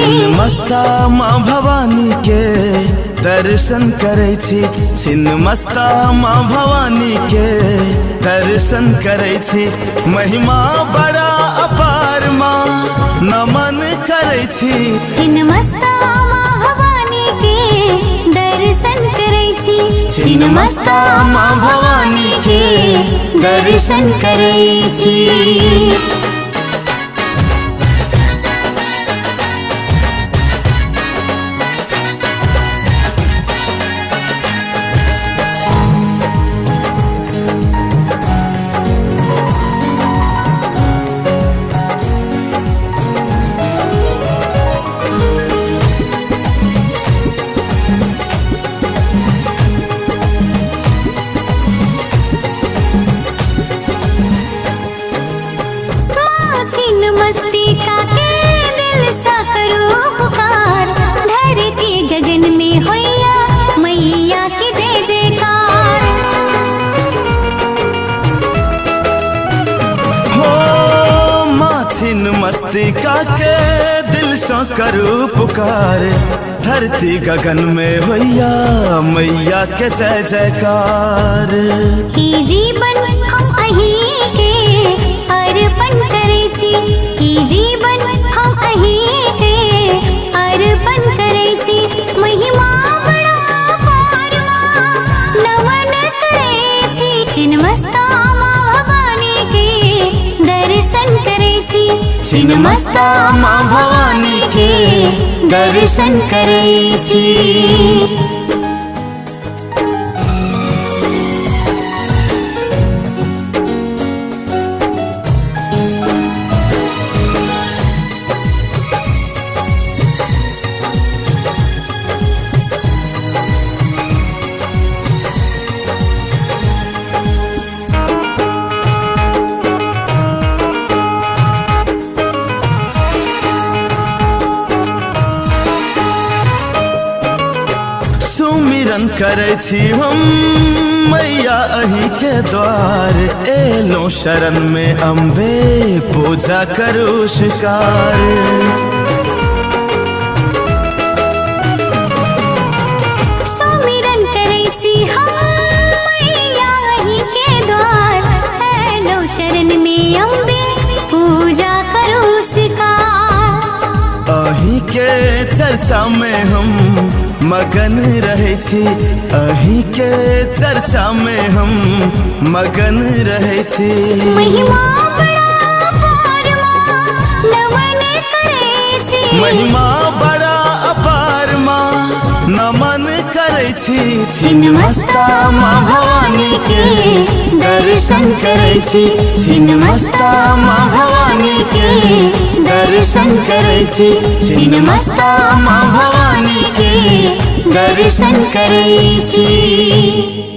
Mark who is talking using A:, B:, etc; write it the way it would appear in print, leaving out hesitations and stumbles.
A: छिन्नमस्ता माँ भवानी के दर्शन करे छी, छिन्नमस्ता माँ भवानी के दर्शन करे छी। महिमा बड़ा अपार माँ नमन करे छी,
B: छिन्नमस्ता माँ भवानी के दर्शन करे छी। छिन्नमस्ता माँ भवानी के दर्शन करे छी। छिन्नमस्तिका के दिल सा करो पुकार, धरती गगन में होइया मैया की जय जयकार।
A: हो माँ छिन्नमस्तिका के दिल सा करो पुकार, धरती गगन में होइया मैया के जय जयकार।
B: ई जीवन हम अहीं के अर्पण करे छी, ई जीवन हम अहीं के अर्पण करे छी। महिमा बड़ा अपार माँ नमन करे छी, छिन्नमस्ता माँ भवानी के दर्शन करे छी। छिन्नमस्ता माँ भवानी के दर्शन करे छी।
A: सुमिरन करे छी हम मैया अहीं के द्वार, एलो शरण में अम्बे पूजा करो शिकार।
B: सुमिरन करे छी हम मैया अहीं के द्वार, एलो शरण में अम्बे पूजा करो शिकार।
A: अहीं के चर्चा में हम मगन रहे छी, अहीं के चर्चा में हम मगन रहे छी।
B: महिमा बड़ा अपार माँ नमन करे छी,
A: महिमा बड़ा अपार माँ नमन करे छी।
B: छिन्नमस्ता माँ भवानी के दर्शन करे छी, छिन्नमस्ता माँ भवानी के दर्शन करे छी। छिन्नमस्ता माँ भवानी के दर्शन करे छी।